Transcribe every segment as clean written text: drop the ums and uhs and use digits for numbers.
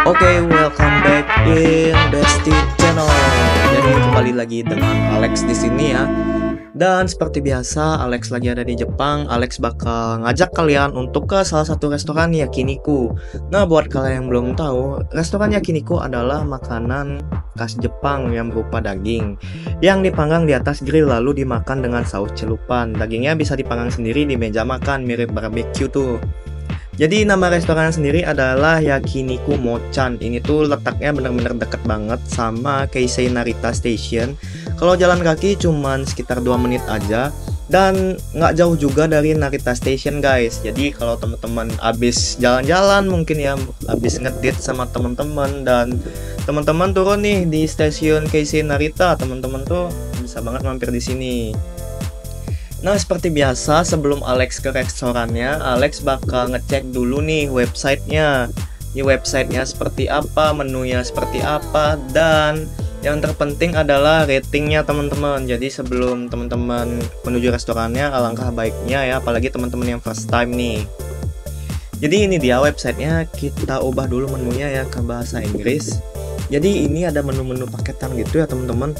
Oke, welcome back in Besti Channel. Jadi kembali lagi dengan Alex di sini ya. Dan seperti biasa, Alex lagi ada di Jepang. Alex bakal ngajak kalian untuk ke salah satu restoran Yakiniku. Nah, buat kalian yang belum tahu, restoran Yakiniku adalah makanan khas Jepang yang berupa daging yang dipanggang di atas grill lalu dimakan dengan saus celupan. Dagingnya bisa dipanggang sendiri di meja makan mirip barbecue tuh. Jadi nama restoran sendiri adalah Yakiniku Mochan. Ini tuh letaknya bener-bener deket banget sama Keisei Narita Station. Kalau jalan kaki cuman sekitar 2 menit aja. Dan nggak jauh juga dari Narita Station guys. Jadi kalau teman-teman abis jalan-jalan mungkin ya, abis ngedate sama teman-teman dan teman-teman turun nih di stasiun Keisei Narita, teman-teman tuh bisa banget mampir di sini. Nah, seperti biasa sebelum Alex ke restorannya, Alex bakal ngecek dulu nih websitenya. Ini websitenya seperti apa, menunya seperti apa, dan yang terpenting adalah ratingnya teman-teman. Jadi sebelum teman-teman menuju restorannya, alangkah baiknya ya, apalagi teman-teman yang first time nih. Jadi ini dia websitenya, kita ubah dulu menunya ya ke bahasa Inggris. Jadi ini ada menu-menu paketan gitu ya teman-teman.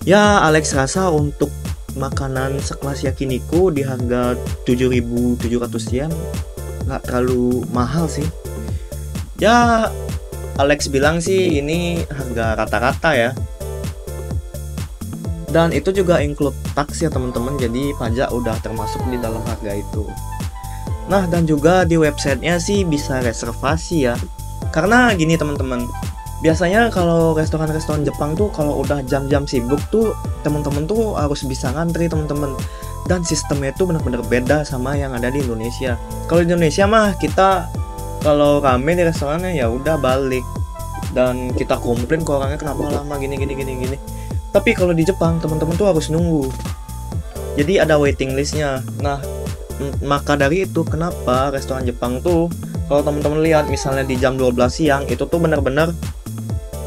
Ya, Alex rasa untuk makanan sekelas Yakiniku di harga 7.700 yen nggak terlalu mahal sih ya. Alex bilang sih ini harga rata-rata ya, dan itu juga include tax ya teman-teman, jadi pajak udah termasuk di dalam harga itu. Nah, dan juga di websitenya sih bisa reservasi ya, karena gini teman-teman, biasanya kalau restoran-restoran Jepang tuh kalau udah jam-jam sibuk tuh teman-teman tuh harus bisa ngantri teman-teman, dan sistemnya itu benar-benar beda sama yang ada di Indonesia. Kalau di Indonesia mah kita kalau rame di restorannya ya udah balik dan kita komplain ke orangnya kenapa lama gini. Tapi kalau di Jepang teman-teman tuh harus nunggu. Jadi ada waiting listnya. Nah, maka dari itu kenapa restoran Jepang tuh kalau teman-teman lihat misalnya di jam 12 siang itu tuh benar-benar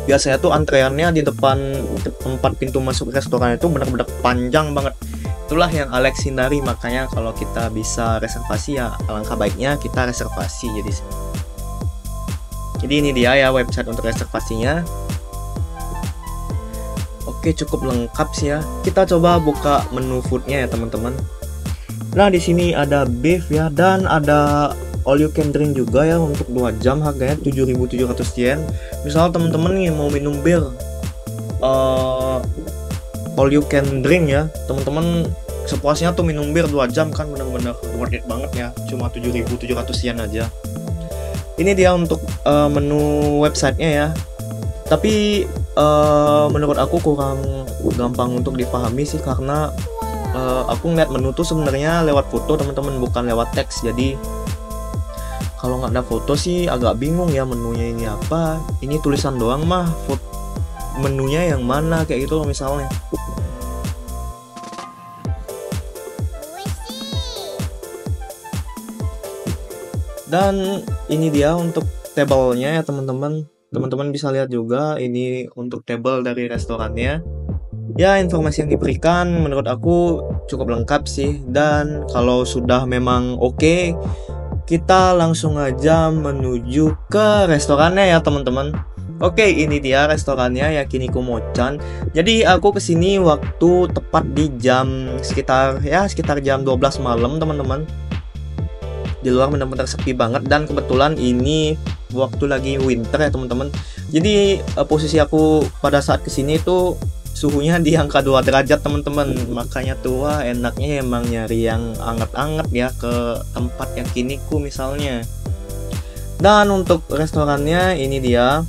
biasanya tuh antreannya di depan tempat pintu masuk restoran itu benar-benar panjang banget. Itulah yang Alex hindari, makanya kalau kita bisa reservasi ya alangkah baiknya kita reservasi. Jadi ini dia ya website untuk reservasinya. Oke, cukup lengkap sih ya. Kita coba buka menu foodnya ya teman-teman. Nah, di sini ada beef ya, dan ada all you can drink juga ya untuk 2 jam, harganya 7.700 yen. Misal teman-teman nih mau minum bir, all you can drink ya, teman-teman sepuasnya tuh minum bir 2 jam kan benar-benar worth it banget ya, cuma 7.700 yen aja. Ini dia untuk menu websitenya ya. Tapi menurut aku kurang gampang untuk dipahami sih, karena aku ngeliat menu tuh sebenarnya lewat foto teman-teman, bukan lewat teks. Jadi kalau nggak ada foto sih agak bingung ya menunya ini apa. Ini tulisan doang mah, menunya yang mana kayak gitu loh misalnya. Dan ini dia untuk table-nya ya teman-teman. Teman-teman bisa lihat juga ini untuk table dari restorannya. Ya, informasi yang diberikan menurut aku cukup lengkap sih. Dan kalau sudah memang oke, kita langsung aja menuju ke restorannya ya teman-teman. Oke, ini dia restorannya Yakiniku Mochan. Jadi aku kesini waktu tepat di jam sekitar jam 12 malam teman-teman. Di luar benar-benar sepi banget, dan kebetulan ini waktu lagi winter ya teman-teman. Jadi posisi aku pada saat kesini itu suhunya di angka 2 derajat teman-teman. Makanya tuh wah, enaknya emang nyari yang anget-anget ya ke tempat Yakiniku misalnya. Dan untuk restorannya ini dia.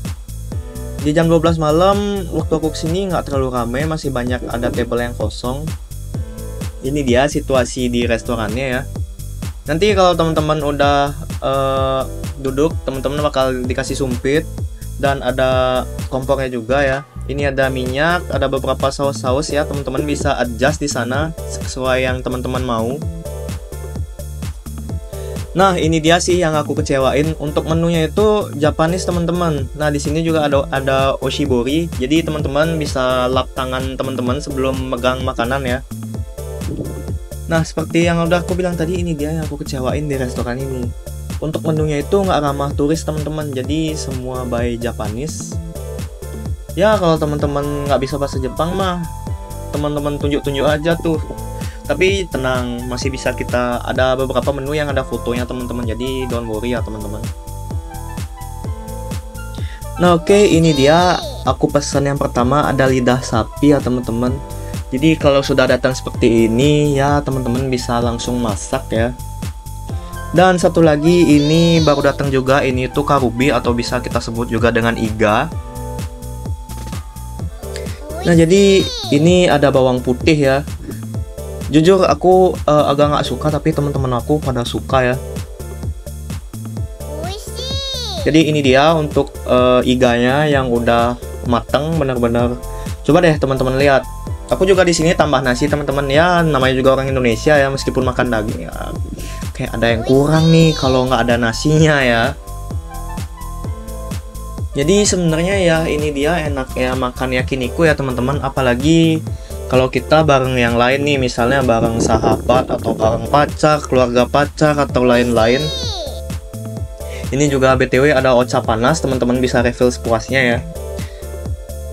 Di jam 12 malam waktu aku kesini nggak terlalu ramai, masih banyak ada table yang kosong. Ini dia situasi di restorannya ya. Nanti kalau teman-teman udah duduk, teman-teman bakal dikasih sumpit, dan ada kompornya juga ya. Ini ada minyak, ada beberapa saus-saus ya, teman-teman bisa adjust di sana sesuai yang teman-teman mau. Nah, ini dia sih yang aku kecewain. Untuk menunya itu Japanese teman-teman. Nah, di sini juga ada oshibori. Jadi teman-teman bisa lap tangan teman-teman sebelum megang makanan ya. Nah, seperti yang udah aku bilang tadi, ini dia yang aku kecewain di restoran ini. untuk menunya itu nggak ramah turis teman-teman, jadi semua by Japanese. Ya kalau teman-teman nggak bisa bahasa Jepang mah teman-teman tunjuk-tunjuk aja tuh, tapi tenang, masih bisa kita, ada beberapa menu yang ada fotonya teman-teman, jadi don't worry ya teman-teman. Nah oke, ini dia aku pesan yang pertama, ada lidah sapi ya teman-teman. Jadi kalau sudah datang seperti ini ya teman-teman bisa langsung masak ya. Dan satu lagi ini baru datang juga, ini tuh karubi atau bisa kita sebut juga dengan iga. Nah jadi ini ada bawang putih ya. Jujur aku agak nggak suka, tapi teman-teman aku pada suka ya. Jadi ini dia untuk iganya yang udah mateng bener-bener. Coba deh teman-teman lihat. Aku juga di sini tambah nasi teman-teman ya, namanya juga orang Indonesia ya, meskipun makan daging ya. Kayak ada yang kurang nih kalau nggak ada nasinya ya. Jadi sebenarnya ya ini dia enaknya makan yakiniku ya teman-teman, apalagi kalau kita bareng yang lain nih, misalnya bareng sahabat atau bareng pacar, keluarga pacar atau lain-lain. Ini juga BTW ada ocha panas, teman-teman bisa refill sepuasnya ya.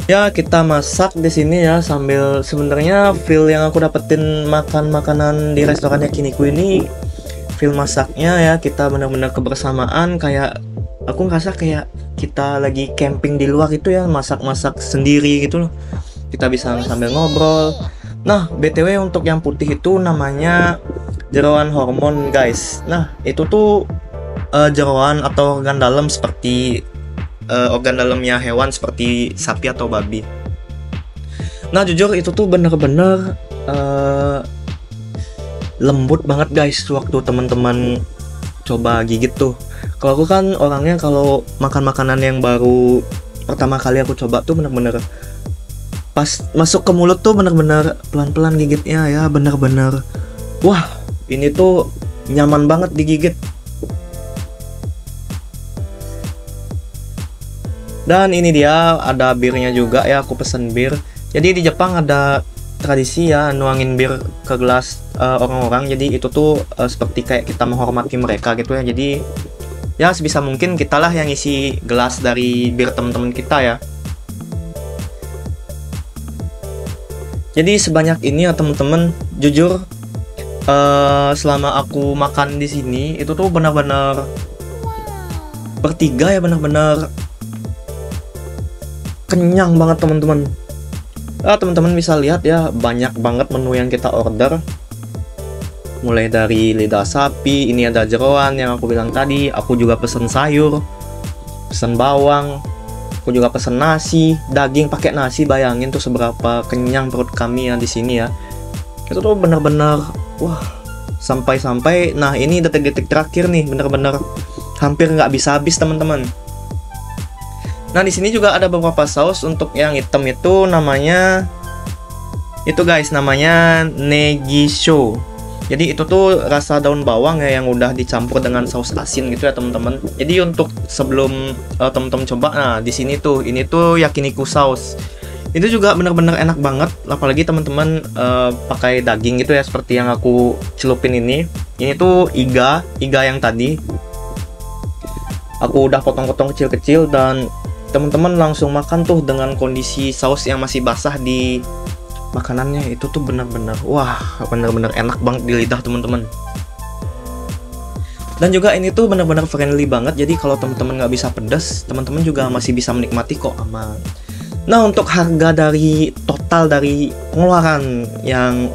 Ya kita masak di sini ya, sambil sebenarnya feel yang aku dapetin makan makanan di restoran yakiniku ini, feel masaknya ya kita benar-benar kebersamaan, kayak aku ngerasa kayak kita lagi camping di luar itu ya, masak-masak sendiri gitu loh. Kita bisa sambil ngobrol. Nah BTW untuk yang putih itu namanya jeroan hormon guys. Nah itu tuh jeroan atau organ dalam seperti organ dalamnya hewan seperti sapi atau babi. Nah jujur itu tuh bener-bener lembut banget guys waktu teman-teman coba gigit tuh. Kalau aku kan orangnya kalau makan makanan yang baru pertama kali aku coba tuh bener-bener pas masuk ke mulut tuh bener-bener pelan-pelan gigitnya ya, bener-bener wah ini tuh nyaman banget digigit. Dan ini dia ada birnya juga ya, aku pesen bir. Jadi di Jepang ada tradisi ya nuangin bir ke gelas orang-orang. Jadi itu tuh seperti kayak kita menghormati mereka gitu ya. Jadi ya sebisa mungkin kita lah yang isi gelas dari bir teman-teman kita ya. Jadi sebanyak ini ya teman-teman, jujur selama aku makan di sini itu tuh benar-benar bertiga ya, benar-benar kenyang banget teman-teman. Teman-teman bisa lihat ya, banyak banget menu yang kita order. Mulai dari lidah sapi, ini ada jeroan yang aku bilang tadi, aku juga pesen sayur, pesen bawang, aku juga pesen nasi, daging pakai nasi. Bayangin tuh seberapa kenyang perut kami ya di sini ya. Itu tuh bener-bener wah, sampai-sampai nah ini detik-detik terakhir nih bener-bener hampir nggak bisa habis teman-teman. Nah di sini juga ada beberapa saus. Untuk yang hitam itu namanya itu guys, namanya negisho. Jadi itu tuh rasa daun bawang ya yang udah dicampur dengan saus asin gitu ya teman-teman. Jadi untuk sebelum teman-teman coba, nah di sini tuh ini tuh yakiniku saus. Itu juga bener-bener enak banget, apalagi teman-teman pakai daging gitu ya, seperti yang aku celupin ini. Ini tuh iga yang tadi aku udah potong-potong kecil-kecil, dan teman-teman langsung makan tuh dengan kondisi saus yang masih basah di makanannya. Itu tuh bener-bener wah, bener-bener enak banget di lidah teman-teman. Dan juga ini tuh bener-bener friendly banget, jadi kalau teman-teman nggak bisa pedas, teman-teman juga masih bisa menikmati kok, aman. Nah untuk harga dari total dari pengeluaran yang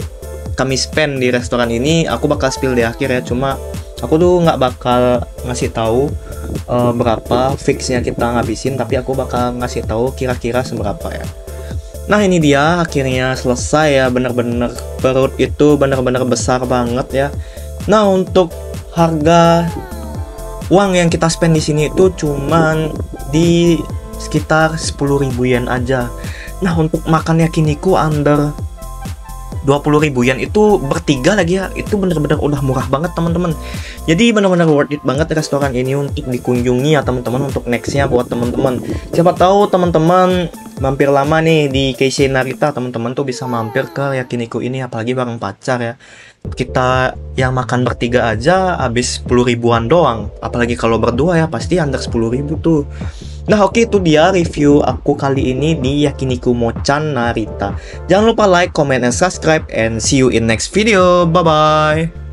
kami spend di restoran ini, aku bakal spill di akhir ya. Cuma aku tuh nggak bakal ngasih tahu berapa fixnya kita ngabisin, tapi aku bakal ngasih tahu kira-kira seberapa ya. Nah ini dia akhirnya selesai ya, bener-bener perut itu bener-bener besar banget ya. Nah untuk harga uang yang kita spend di sini itu cuman di sekitar 10.000 yen aja. Nah untuk makan yakiniku under 20.000 yen itu bertiga lagi ya, itu bener-bener udah murah banget teman-teman. Jadi bener-bener worth it banget restoran ini untuk dikunjungi ya teman-teman, untuk nextnya buat teman-teman. Siapa tahu teman-teman mampir lama nih di Keisei Narita, teman-teman tuh bisa mampir ke yakiniku ini, apalagi bareng pacar ya. Kita yang makan bertiga aja habis 10 ribuan doang, apalagi kalau berdua ya pasti under 10 ribu tuh. Nah oke, itu dia review aku kali ini di Yakiniku Mochan Narita. Jangan lupa like, comment, and subscribe, and see you in next video. Bye bye.